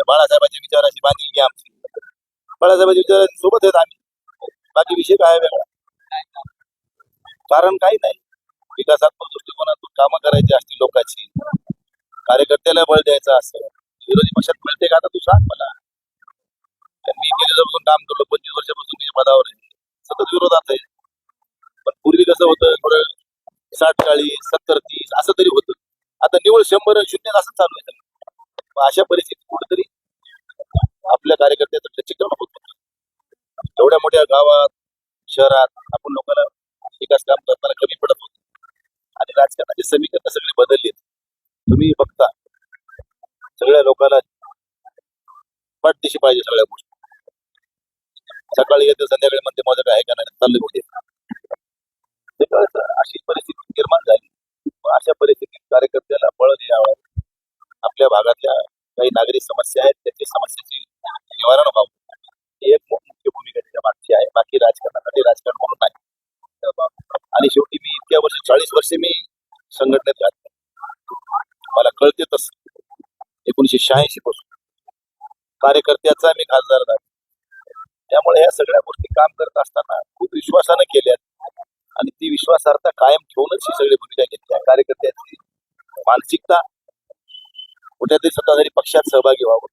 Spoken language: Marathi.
बाळासाहेबांच्या विचाराशी बांधिलकी आमची. बाळासाहेबांच्या विचाराशी सोबत आहेत आम्ही. बाकी विषय काय वेगळा. कारण काही नाही. विकासात्मक दृष्टिकोनातून कामं करायची असतील लोकांची, कार्यकर्त्याला बळ द्यायचं असं विरोधी पक्षात मिळते का? आता तू सांग मला. मी गेल्यापासून काम करतो, 25 वर्षापासून मी पदावर आहे, सतत विरोधात आहे. पण पूर्वी कसं होतं, थोडं 60-40 70-30 असं तरी होतं. आता निवळ 100-0 असं चालू आहे. अशा परिस्थितीत कुठेतरी आपल्या कार्यकर्त्याचं टचीकरण होत होतं. एवढ्या मोठ्या गावात शहरात आपण लोकांना विकास काम करताना कमी पडत होतो. आणि राजकारणाची समीकरण सगळी बदलली. तुम्ही बघता सगळ्या लोकांना पाठदिशी पाहिजे सगळ्या गोष्टी. सकाळी येते संध्याकाळी म्हणते माझं काय का नाही चाललं होते. अशी परिस्थिती निर्माण झाली. अशा परिस्थितीत कार्यकर्त्याला बळ द्यावं. आपल्या भागातल्या काही नागरिक समस्या आहेत त्याची समस्याची निवारण व्हावं ही एक मुख्य भूमिका त्याच्या मागची आहे. बाकी राजकारणासाठी राजकारण म्हणून नाही. आणि शेवटी मी इतक्या वर्ष 40 वर्षे मी संघटनेत राहतो. मला कळते तसं 1986 पासून कार्यकर्त्याचा मी खासदार झालो. त्यामुळे या सगळ्या गोष्टी काम करत असताना खूप विश्वासानं केल्यात आणि ती विश्वासार्हता कायम ठेवूनच ही सगळी भूमिका घेतली. कार्यकर्त्याची मानसिकता कुठेतरी सत्ताधारी पक्षात सहभागी व्हावं